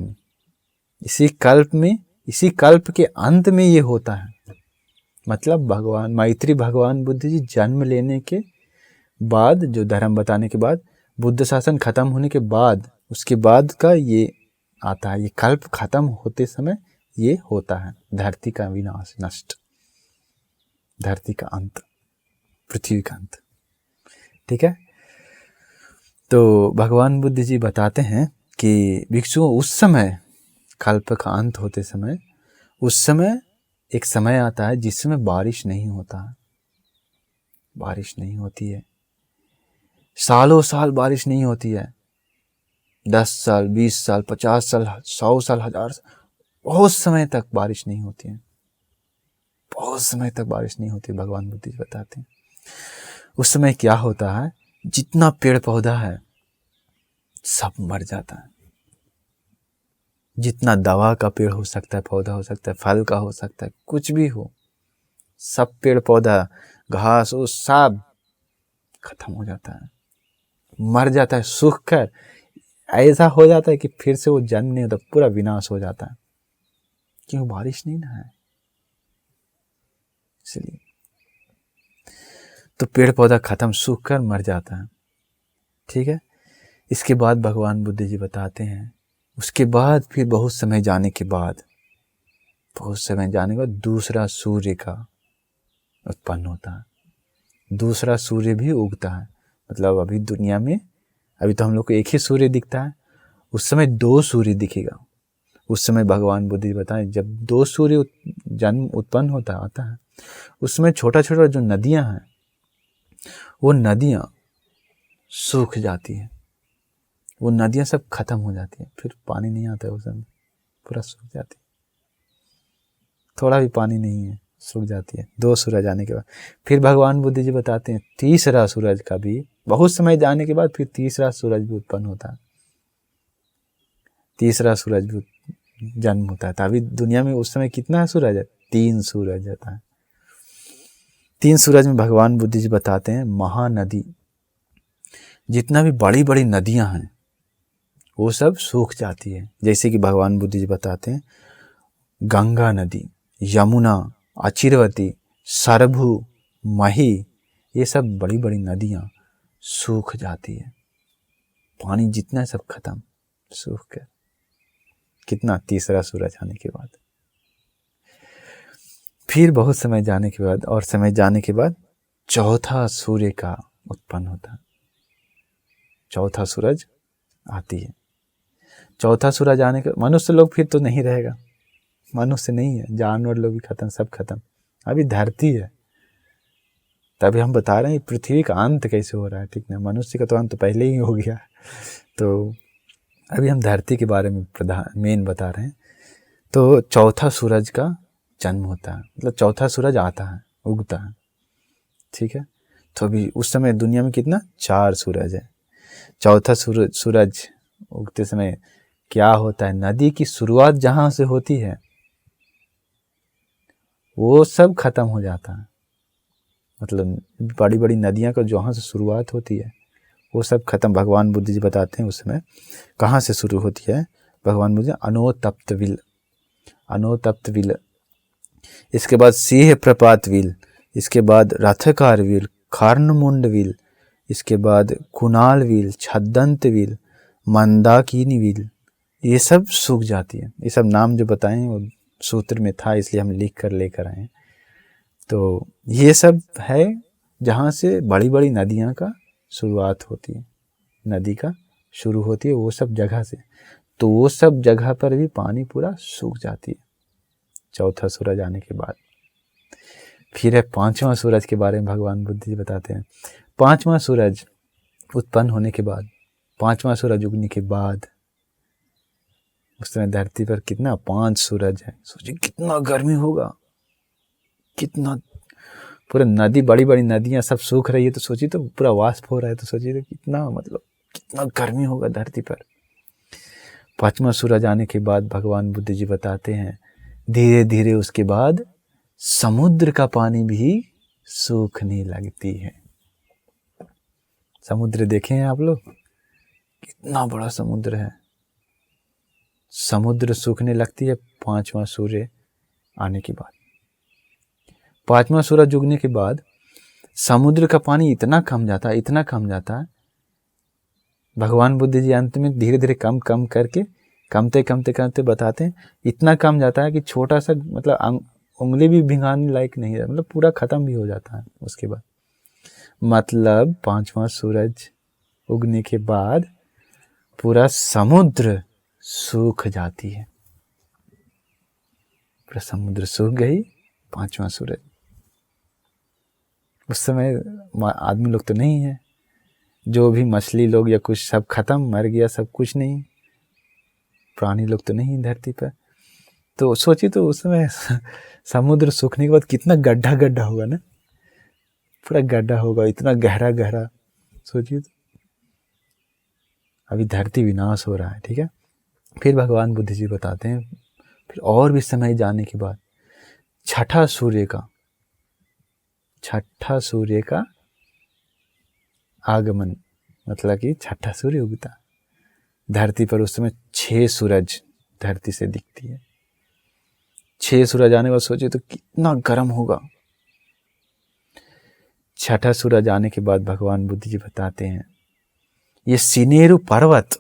में, इसी कल्प के अंत में ये होता है। मतलब भगवान मैत्री भगवान बुद्ध जी जन्म लेने के बाद, जो धर्म बताने के बाद, बुद्ध शासन खत्म होने के बाद, उसके बाद का ये आता है। ये कल्प खत्म होते समय ये होता है, धरती का विनाश, नष्ट, धरती का अंत, पृथ्वी का अंत, ठीक है। तो भगवान बुद्ध जी बताते हैं कि भिक्षुओं, उस समय कल्प का अंत होते समय, उस समय एक समय आता है जिसमें बारिश नहीं होता, बारिश नहीं होती है, सालों साल बारिश नहीं होती है। 10 साल, 20 साल, 50 साल, 100 साल, 1000 साल, बहुत समय तक बारिश नहीं होती है, बहुत समय तक बारिश नहीं होती। भगवान बुद्ध जी बताते हैं उस समय क्या होता है, जितना पेड़ पौधा है सब मर जाता है। जितना दवा का पेड़ हो सकता है, पौधा हो सकता है, फल का हो सकता है, कुछ भी हो, सब पेड़ पौधा, घास, वो सब खत्म हो जाता है, मर जाता है, सूख कर ऐसा हो जाता है कि फिर से वो जन्म नहीं होता, पूरा विनाश हो जाता है। क्यों? बारिश नहीं ना है, इसलिए। तो पेड़ पौधा खत्म, सूख कर मर जाता है, ठीक है। इसके बाद भगवान बुद्ध जी बताते हैं, उसके बाद फिर बहुत समय जाने के बाद दूसरा सूर्य का उत्पन्न होता है। दूसरा सूर्य भी उगता है। मतलब अभी दुनिया में, अभी तो हम लोग को एक ही सूर्य दिखता है, उस समय 2 सूर्य दिखेगा। उस समय भगवान बुद्ध जी बताएं, जब 2 सूर्य जन्म उत्पन्न आता है, उस समय छोटा छोटा जो नदियां हैं, वो नदियां सूख जाती हैं, वो नदियां सब खत्म हो जाती हैं, फिर पानी नहीं आता है, उस समय पूरा सूख जाती है, थोड़ा भी पानी नहीं है, सूख जाती है। 2 सूरज आने के बाद फिर भगवान बुद्ध जी बताते हैं तीसरा सूरज का भी बहुत समय जाने के बाद फिर तीसरा सूरज भी उत्पन्न होता है, तीसरा सूरज भी जन्म होता है। अभी दुनिया में उस समय कितना सूरज है? 3 सूरज आता है। 3 सूरज में भगवान बुद्ध जी बताते हैं महानदी, जितना भी बड़ी बड़ी नदियां हैं वो सब सूख जाती है। जैसे कि भगवान बुद्ध जी बताते हैं गंगा नदी, यमुना, अचिरवती, सरभू, मही, ये सब बड़ी बड़ी नदियां सूख जाती है, पानी जितना सब खत्म, सूख कर। कितना? तीसरा सूरज आने के बाद। फिर बहुत समय जाने के बाद, और समय जाने के बाद चौथा सूर्य का उत्पन्न होता है। चौथा सूरज आती है। चौथा सूरज आने के मनुष्य लोग फिर तो नहीं रहेगा, मनुष्य नहीं है, जानवर लोग भी खत्म, सब खत्म। अभी धरती है, तभी हम बता रहे हैं पृथ्वी का अंत कैसे हो रहा है, ठीक ना। मनुष्य का तो अंत पहले ही हो गया। तो अभी हम धरती के बारे में मेन बता रहे हैं। तो चौथा सूरज का जन्म होता है, मतलब चौथा सूरज आता है, उगता है, ठीक है। तो अभी उस समय दुनिया में कितना 4 सूरज है। चौथा सूरज उगते समय क्या होता है, नदी की शुरुआत जहाँ से होती है वो सब खत्म हो जाता है। मतलब बड़ी बड़ी नदियाँ का जहाँ से शुरुआत होती है वो सब खत्म। भगवान बुद्ध जी बताते हैं उस समय कहाँ से शुरू होती है। भगवान बुद्ध अनोतप्त विल, इसके बाद सिंह प्रपात विल, इसके बाद रथकार विल, खार्नमुंड विल, इसके बाद कुणाल विल, छद्दंत विल, मंदाकिनी विल, ये सब सूख जाती है। ये सब नाम जो बताए हैं वो सूत्र में था, इसलिए हम लिख कर लेकर आए हैं। तो ये सब है जहाँ से बड़ी बड़ी नदियाँ का शुरुआत होती है, नदी का शुरू होती है वो सब जगह से। तो वो सब जगह पर भी पानी पूरा सूख जाती है चौथा सूरज आने के बाद। फिर है 5वां सूरज के बारे में भगवान बुद्ध जी बताते हैं। 5वां सूरज उत्पन्न होने के बाद, 5वां सूरज उगने के बाद उस समय धरती पर कितना 5 सूरज है। सोचिए कितना गर्मी होगा, कितना पूरा नदी, बड़ी बड़ी नदियां सब सूख रही है, तो सोचिए तो पूरा वाष्प हो रहा है, तो सोचिए तो कितना मतलब कितना गर्मी होगा धरती पर। 5वां सूरज आने के बाद भगवान बुद्ध जी बताते हैं धीरे धीरे उसके बाद समुद्र का पानी भी सूखने लगती है। समुद्र देखे हैं आप लोग, कितना बड़ा समुद्र है। समुद्र सूखने लगती है 5वां सूर्य आने के बाद। 5वां सूरज उगने के बाद समुद्र का पानी इतना कम जाता है, इतना कम जाता है। भगवान बुद्ध जी अंत में धीरे धीरे कम कम करके कमते बताते हैं इतना कम जाता है कि छोटा सा मतलब उंगली भी भिंगाने लायक नहीं है, मतलब पूरा खत्म भी हो जाता है उसके बाद। मतलब 5वां सूरज उगने के बाद पूरा समुद्र सूख जाती है, पूरा समुद्र सूख गई 5वां सूरज। उस समय आदमी लोग तो नहीं है, जो भी मछली लोग या कुछ सब खत्म, मर गया, सब कुछ नहीं, प्राणी लोग तो नहीं धरती पर। तो सोचिए तो उस समय समुद्र सूखने के बाद कितना गड्ढा गड्ढा होगा ना, पूरा गड्ढा होगा, इतना गहरा गहरा। सोचिए तो अभी धरती विनाश हो रहा है, ठीक है। फिर भगवान बुद्ध जी बताते हैं फिर और भी समय जाने के बाद छठा सूर्य का आगमन, मतलब कि छठा सूर्य उगता धरती पर। उस समय 6 सूरज धरती से दिखती है। 6 सूरज आने के बाद सोचिए तो कितना गर्म होगा। छठा सूरज आने के बाद भगवान बुद्ध जी बताते हैं ये सिनेरु पर्वत,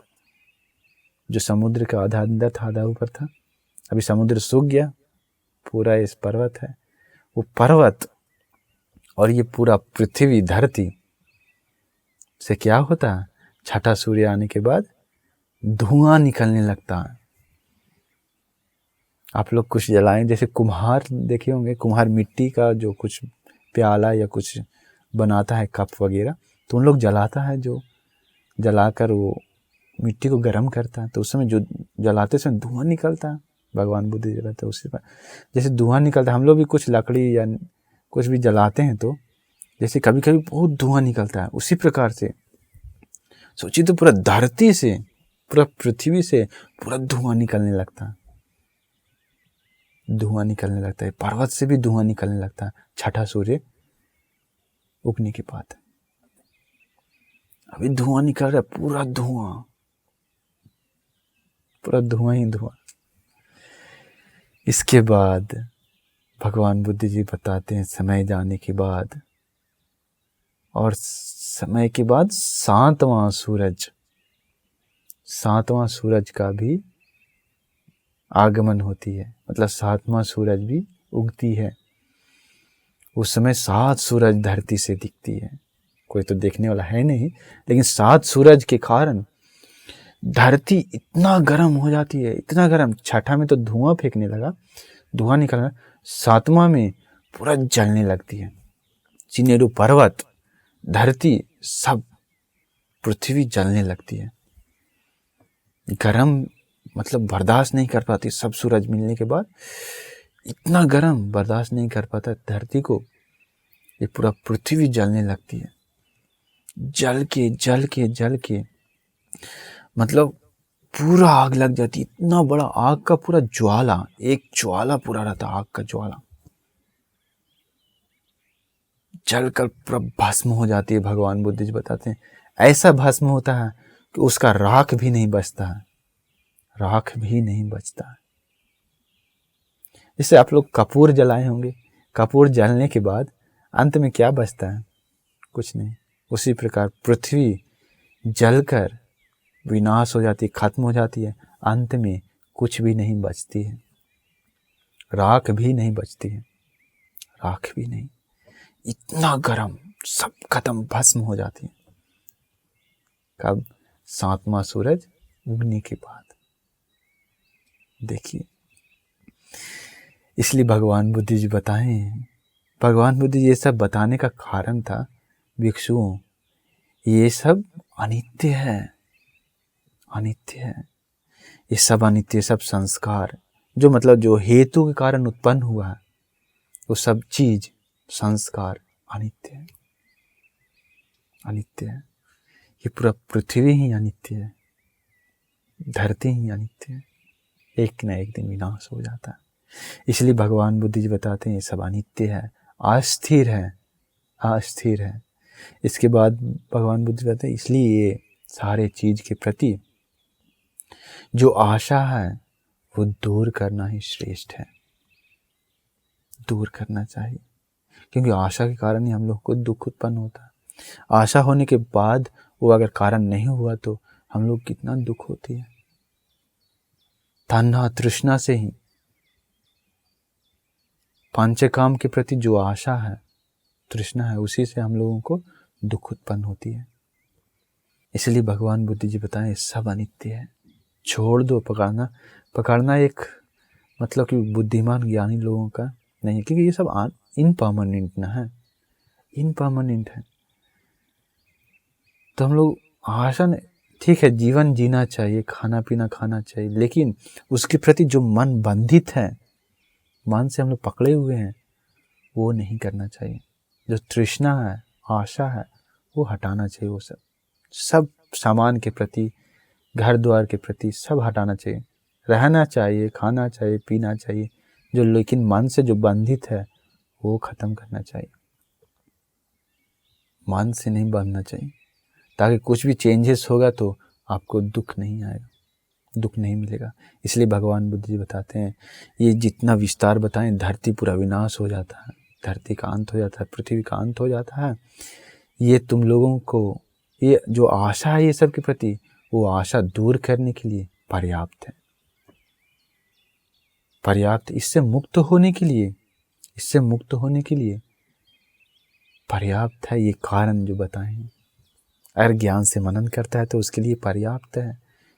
जो समुद्र का आधा अंदर था आधा ऊपर था, अभी समुद्र सूख गया, पूरा इस पर्वत है, वो पर्वत और ये पूरा पृथ्वी धरती से क्या होता है, छठा सूर्य आने के बाद धुआं निकलने लगता है। आप लोग कुछ जलाएं, जैसे कुम्हार देखे होंगे, कुम्हार मिट्टी का जो कुछ प्याला या कुछ बनाता है, कप वगैरह, तो उन लोग जलाता है, जो जलाकर वो मिट्टी को गर्म करता है, तो उस समय जो जलाते समय धुआं निकलता है। भगवान बुद्ध जी जलाते हैं उसी पर जैसे धुआं निकलता है। हम लोग भी कुछ लकड़ी या कुछ भी जलाते हैं तो जैसे कभी कभी बहुत धुआं निकलता है, उसी प्रकार से सोचिए तो पूरा धरती से, पूरा पृथ्वी से पूरा धुआं निकलने लगता है, धुआं निकलने लगता है, पर्वत से भी धुआं निकलने लगता है छठा सूर्य उगने के बाद। अभी धुआं निकल रहा है, पूरा धुआं ही धुआं। इसके बाद भगवान बुद्ध जी बताते हैं समय जाने के बाद, और समय के बाद 7वां सूरज का भी आगमन होती है, मतलब 7वां सूरज भी उगती है। उस समय 7 सूरज धरती से दिखती है। कोई तो देखने वाला है नहीं, लेकिन 7 सूरज के कारण धरती इतना गर्म हो जाती है, इतना गर्म। छठा में तो धुआं फेंकने लगा, धुआं निकलना, 7वां में पूरा जलने लगती है। चिनेरु पर्वत, धरती, सब पृथ्वी जलने लगती है। गरम मतलब बर्दाश्त नहीं कर पाती, सब सूरज मिलने के बाद इतना गरम बर्दाश्त नहीं कर पाता धरती को, ये पूरा पृथ्वी जलने लगती है। जल के जल के जल के मतलब पूरा आग लग जाती, इतना बड़ा आग का पूरा ज्वाला, एक ज्वाला पूरा रहता, आग का ज्वाला जलकर पूरा भस्म हो जाती है। भगवान बुद्ध जी बताते हैं ऐसा भस्म होता है कि उसका राख भी नहीं बचता है, राख भी नहीं बचता है। जैसे आप लोग कपूर जलाए होंगे, कपूर जलने के बाद अंत में क्या बचता है? कुछ नहीं। उसी प्रकार पृथ्वी जलकर विनाश हो जाती है, खत्म हो जाती है, अंत में कुछ भी नहीं बचती है, राख भी नहीं बचती है, राख भी नहीं। इतना गर्म, सब खत्म, भस्म हो जाती है। कब? 7वां सूरज उगने के बाद। देखिए, इसलिए भगवान बुद्ध जी बताए, भगवान बुद्ध जी ये सब बताने का कारण था भिक्षुओं, ये सब अनित्य है, अनित्य है, ये सब अनित्य, सब संस्कार जो मतलब जो हेतु के कारण उत्पन्न हुआ है, वो सब चीज संस्कार अनित्य है, अनित्य है। ये पूरा पृथ्वी ही अनित्य है, धरती ही अनित्य है, एक न एक दिन विनाश हो जाता है। इसलिए भगवान बुद्ध जी बताते हैं ये सब अनित्य है, अस्थिर है, अस्थिर है। इसके बाद भगवान बुद्ध कहते हैं इसलिए ये सारे चीज के प्रति जो आशा है वो दूर करना ही श्रेष्ठ है, दूर करना चाहिए, क्योंकि आशा के कारण ही हम लोग को दुख उत्पन्न होता है। आशा होने के बाद वो अगर कारण नहीं हुआ तो हम लोग कितना दुख होती है। तन्हा तृष्णा से ही, पंचकाम के प्रति जो आशा है, तृष्णा है, उसी से हम लोगों को दुख उत्पन्न होती है। इसलिए भगवान बुद्ध जी बताएं सब अनित्य है, छोड़ दो पकड़ना। पकड़ना एक मतलब कि बुद्धिमान ज्ञानी लोगों का नहीं है, क्योंकि ये सब इनपर्मानेंट ना है, इनपर्मानेंट है। तो हम लोग आशा नहीं, ठीक है जीवन जीना चाहिए, खाना पीना खाना चाहिए, लेकिन उसके प्रति जो मन बंधित है, मन से हम लोग पकड़े हुए हैं, वो नहीं करना चाहिए। जो तृष्णा है, आशा है, वो हटाना चाहिए। वो सब सामान के प्रति, घर द्वार के प्रति सब हटाना चाहिए। रहना चाहिए, खाना चाहिए, पीना चाहिए, जो लेकिन मन से जो बंधित है वो खत्म करना चाहिए। मन से नहीं बांधना चाहिए, ताकि कुछ भी चेंजेस होगा तो आपको दुख नहीं आएगा, दुख नहीं मिलेगा। इसलिए भगवान बुद्ध जी बताते हैं ये जितना विस्तार बताएं, धरती पूरा विनाश हो जाता है, धरती का अंत हो जाता है, पृथ्वी का अंत हो जाता है। ये तुम लोगों को ये जो आशा है ये सब के प्रति, वो आशा दूर करने के लिए पर्याप्त है, पर्याप्त। इससे मुक्त होने के लिए, इससे मुक्त होने के लिए पर्याप्त है ये कारण जो बताए हैं। अगर ज्ञान से मनन करता है तो उसके लिए पर्याप्त है।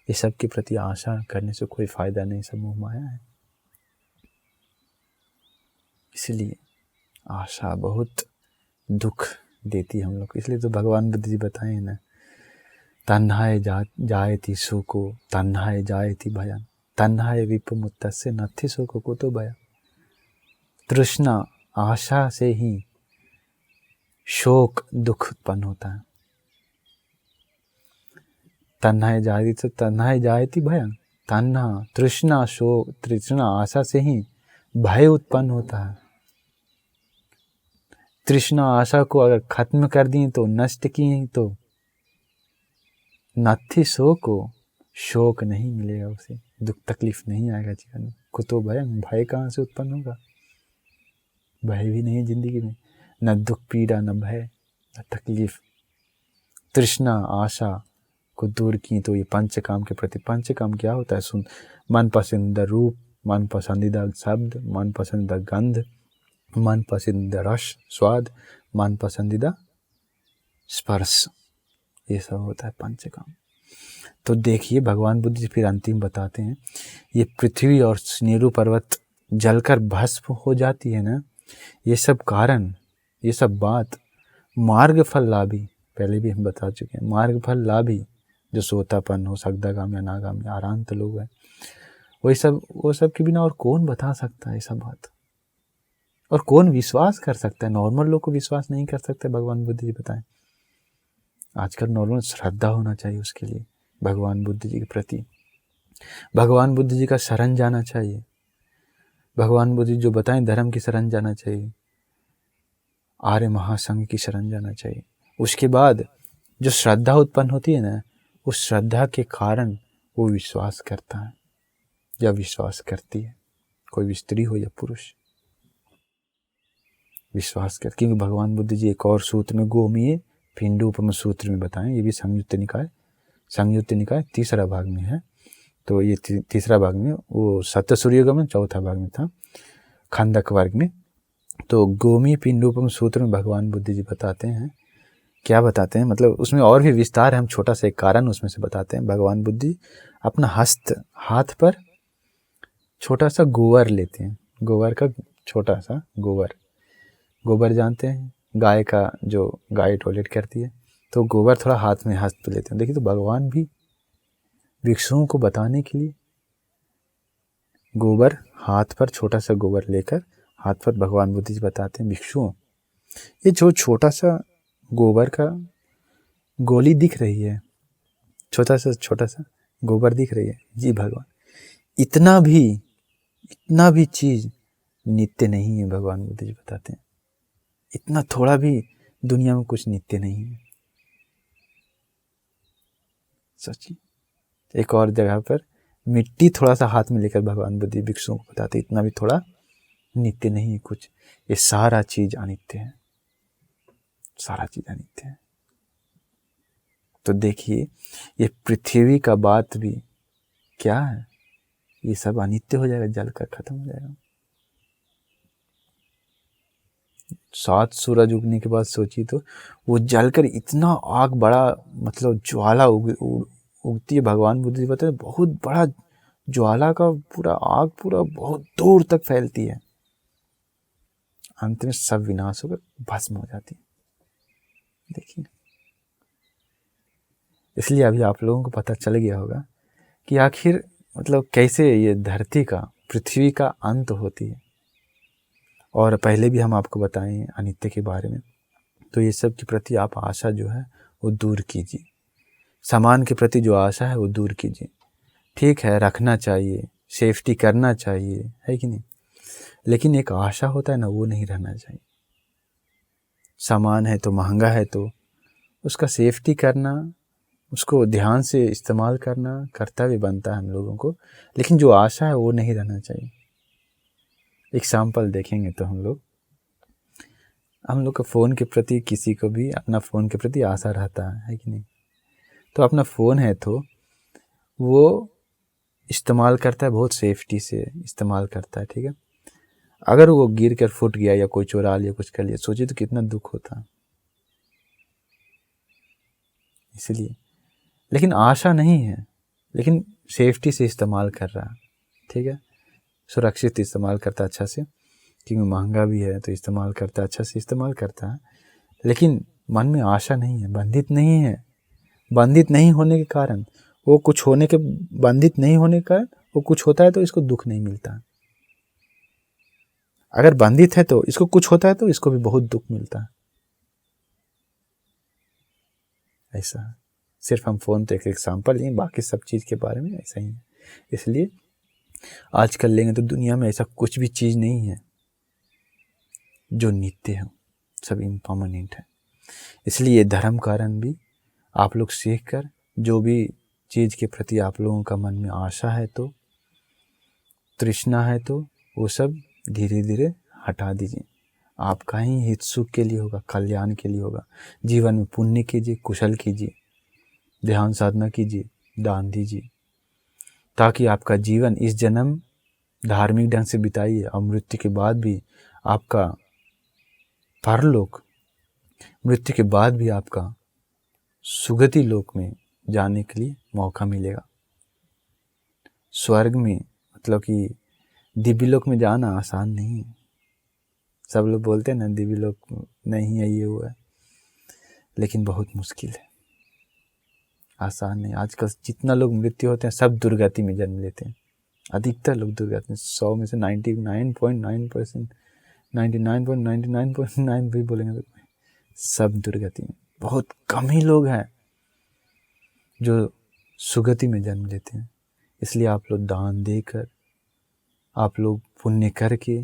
ये सब के प्रति आशा करने से कोई फायदा नहीं, सब मोह माया है। इसलिए आशा बहुत दुख देती है हम लोग को। इसलिए तो भगवान बुद्ध जी बताए ना, तन्हाए जायति सुको, तन्हाए जायति भयं, तन्हाए विपमुत्तस्य नत्थि सुको कुतो भयं। तृष्णा, आशा से ही शोक, दुख उत्पन्न होता है। तन्हाए जायति, तन्हाए जायति भयं, तन्हा तृष्णा, शोक, तृष्णा आशा से ही भय उत्पन्न होता है। तृष्णा आशा को अगर खत्म कर दिए तो, नष्ट किए तो नत्थि शोको, शोक नहीं मिलेगा उसे, दुख तकलीफ नहीं आएगा जीवन में। कुतो भयं, भय कहाँ से उत्पन्न होगा? भय भी नहीं है जिंदगी में, न दुख पीड़ा, न भय, न तकलीफ। तृष्णा आशा को दूर की तो ये पंचकाम के प्रति, पंचकाम क्या होता है? सुन, मन पसंदीदा रूप, मन पसंदीदा शब्द, मन पसंदीदा गंध, मन पसंदीदा रस स्वाद, मन पसंदीदा स्पर्श, ये सब होता है पंचकाम। तो देखिए भगवान बुद्ध जी फिर अंतिम बताते हैं, ये पृथ्वी और सुमेरु पर्वत जलकर भस्म हो जाती है ना, ये सब कारण, ये सब बात मार्ग फल लाभी, पहले भी हम बता चुके हैं, मार्ग फल लाभी जो सोतापन हो, सगदागामी, अनागामी, आरांत लोग हैं, वो सब के बिना और कौन बता सकता है ये सब बात, और कौन विश्वास कर सकता है? नॉर्मल लोग को विश्वास नहीं कर सकते, भगवान बुद्ध जी बताएं। आजकल नॉर्मल श्रद्धा होना चाहिए उसके लिए भगवान बुद्ध जी के प्रति, भगवान बुद्ध जी का शरण जाना चाहिए, भगवान बुद्ध जी जो बताएं धर्म की शरण जाना चाहिए, आर्य महासंघ की शरण जाना चाहिए। उसके बाद जो श्रद्धा उत्पन्न होती है ना, उस श्रद्धा के कारण वो विश्वास करता है या विश्वास करती है, कोई भी स्त्री हो या पुरुष विश्वास कर। क्योंकि भगवान बुद्ध जी एक और सूत्र में, गोमीय पिंडोपम सूत्र में बताएं, ये भी संयुक्त निकाय तीसरा भाग में है। तो ये तीसरा भाग में, वो सत्य सूर्योगम में चौथा भाग में था, खंडक वर्ग में। तो गोमी पिंडोपम सूत्र में भगवान बुद्ध जी बताते हैं, क्या बताते हैं, मतलब उसमें और भी विस्तार है, हम छोटा सा एक कारण उसमें से बताते हैं। भगवान बुद्ध जी अपना हाथ पर छोटा सा गोबर लेते हैं, गोबर का छोटा सा गोबर जानते हैं, गाय का, जो गाय टॉयलेट करती है, तो गोबर थोड़ा हाथ में लेते हैं। देखिए, तो भगवान भी भिक्षुओं को बताने के लिए गोबर हाथ पर, छोटा सा गोबर लेकर हाथ पर भगवान बुद्ध जी बताते हैं, भिक्षुओं, ये जो छोटा सा गोबर का गोली दिख रही है, छोटा सा गोबर दिख रही है, जी भगवान, इतना भी चीज नित्य नहीं है। भगवान बुद्ध जी बताते हैं, इतना थोड़ा भी दुनिया में कुछ नित्य नहीं है। सोचिए, एक और जगह पर मिट्टी थोड़ा सा हाथ में लेकर भगवान बुद्ध भिक्षुओं को बताते, इतना भी थोड़ा नित्य नहीं है कुछ, ये सारा चीज अनित्य है, सारा चीज अनित्य है। तो देखिए, ये पृथ्वी का बात भी क्या है, ये सब अनित्य हो जाएगा, जल कर खत्म हो जाएगा। 7 सूरज उगने के बाद सोचिए, तो वो जलकर इतना आग, बड़ा मतलब ज्वाला उगती है। भगवान बुद्ध जी बताते हैं, बहुत बड़ा ज्वाला का पूरा आग पूरा बहुत दूर तक फैलती है, अंत में सब विनाश होकर भस्म हो जाती है। देखिए, इसलिए अभी आप लोगों को पता चल गया होगा कि आखिर मतलब कैसे ये धरती का, पृथ्वी का अंत होती है। और पहले भी हम आपको बताएं अनित्य के बारे में, तो ये सब के प्रति आप आशा जो है वो दूर कीजिए, सामान के प्रति जो आशा है वो दूर कीजिए। ठीक है, रखना चाहिए, सेफ्टी करना चाहिए, है कि नहीं, लेकिन एक आशा होता है ना, वो नहीं रहना चाहिए। सामान है तो, महंगा है तो उसका सेफ्टी करना, उसको ध्यान से इस्तेमाल करना कर्तव्य बनता है हम लोगों को, लेकिन जो आशा है वो नहीं रहना चाहिए। एग्जाम्पल देखेंगे तो हम लोग का फ़ोन के प्रति, किसी को भी अपना फ़ोन के प्रति आशा रहता है कि नहीं, तो अपना फ़ोन है तो वो इस्तेमाल करता है, बहुत सेफ्टी से इस्तेमाल करता है, ठीक है। अगर वो गिर कर फूट गया या कोई चुरा लिया, कुछ कर लिया, सोचिए तो कितना दुख होता। इसलिए, लेकिन आशा नहीं है, लेकिन सेफ्टी से इस्तेमाल कर रहा है, ठीक है, सुरक्षित इस्तेमाल करता है अच्छा से, क्योंकि महंगा भी है तो इस्तेमाल करता है, अच्छा से इस्तेमाल करता है, लेकिन मन में आशा नहीं है, बंधित नहीं है। बंधित नहीं होने के कारण, वो कुछ होने के, बंधित नहीं होने के कारण वो कुछ होता है तो इसको दुख नहीं मिलता। अगर बंधित है तो इसको कुछ होता है तो इसको भी बहुत दुख मिलता है। ऐसा सिर्फ हम फ़ोन तो एक एग्जाम्पल ही, बाकी सब चीज़ के बारे में ऐसा ही है। इसलिए आजकल लेंगे तो दुनिया में ऐसा कुछ भी चीज़ नहीं है जो नित्य हो, सब इम्पर्मानेंट है। इसलिए धर्म कारण भी आप लोग सीख कर, जो भी चीज़ के प्रति आप लोगों का मन में आशा है तो, तृष्णा है तो, वो सब धीरे धीरे हटा दीजिए। आपका ही हित सुख के लिए होगा, कल्याण के लिए होगा। जीवन में पुण्य कीजिए, कुशल कीजिए, ध्यान साधना कीजिए, दान दीजिए, ताकि आपका जीवन इस जन्म धार्मिक ढंग से बिताइए और मृत्यु के बाद भी आपका परलोक मृत्यु के बाद भी आपका सुगति लोक में जाने के लिए मौका मिलेगा। स्वर्ग में मतलब कि दिव्य लोक में जाना आसान नहीं है। सब लोग बोलते हैं ना दिव्य लोक नहीं है, ये हुआ है, लेकिन बहुत मुश्किल है, आसान नहीं। आजकल जितना लोग मृत्यु होते हैं सब दुर्गति में जन्म लेते हैं। अधिकतर लोग दुर्गति में, 100 में से 99.9%, 99.99.9 भी बोलेंगे तो सब दुर्गति में। बहुत कम ही लोग हैं जो सुगति में जन्म लेते हैं। इसलिए आप लोग दान देकर, आप लोग पुण्य करके,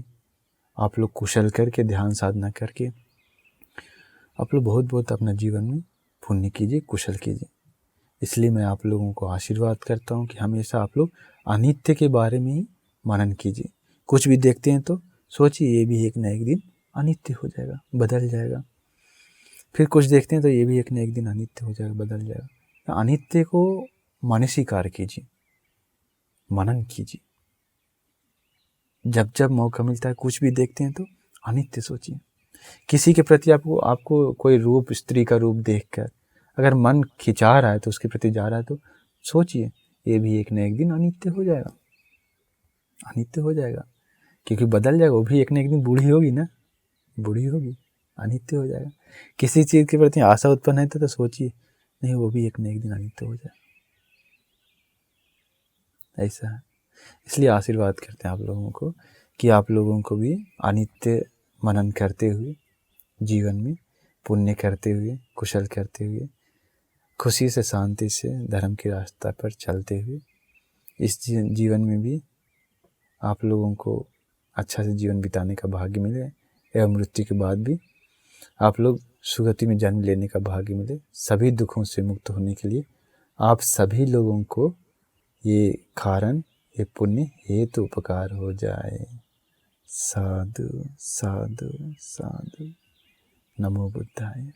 आप लोग कुशल करके, ध्यान साधना करके आप लोग बहुत बहुत अपना जीवन में पुण्य कीजिए, कुशल कीजिए। इसलिए मैं आप लोगों को आशीर्वाद करता हूँ कि हमेशा आप लोग अनित्य के बारे में ही मनन कीजिए। कुछ भी देखते हैं तो सोचिए ये भी एक न एक दिन अनित्य हो जाएगा, बदल जाएगा। फिर कुछ देखते हैं तो ये भी एक न एक दिन अनित्य हो जाएगा, बदल जाएगा। अनित्य को मन स्वीकार कीजिए, मनन कीजिए। जब जब मौका मिलता है कुछ भी देखते हैं तो अनित्य सोचिए। किसी के प्रति आपको कोई रूप, स्त्री का रूप देखकर अगर मन खिंचा रहा है तो उसके प्रति जा रहा है तो सोचिए ये भी एक न एक दिन अनित्य हो जाएगा, अनित्य हो जाएगा, क्योंकि बदल जाएगा। वो भी एक न एक दिन बूढ़ी होगी ना, बूढ़ी होगी, अनित्य हो जाएगा। किसी चीज़ के प्रति आशा उत्पन्न है तो सोचिए नहीं वो भी एक न एक दिन अनित्य हो जाएगा। ऐसा है। इसलिए आशीर्वाद करते हैं आप लोगों को कि आप लोगों को भी अनित्य मनन करते हुए, जीवन में पुण्य करते हुए, कुशल करते हुए, खुशी से, शांति से धर्म के रास्ता पर चलते हुए इस जीवन में भी आप लोगों को अच्छा से जीवन बिताने का भाग्य मिले एवं मृत्यु के बाद भी आप लोग सुगति में जन्म लेने का भाग्य मिले। सभी दुखों से मुक्त होने के लिए आप सभी लोगों को ये कारण, ये पुण्य हेतु उपकार हो जाए। साधु साधु साधु। नमो बुद्धाय।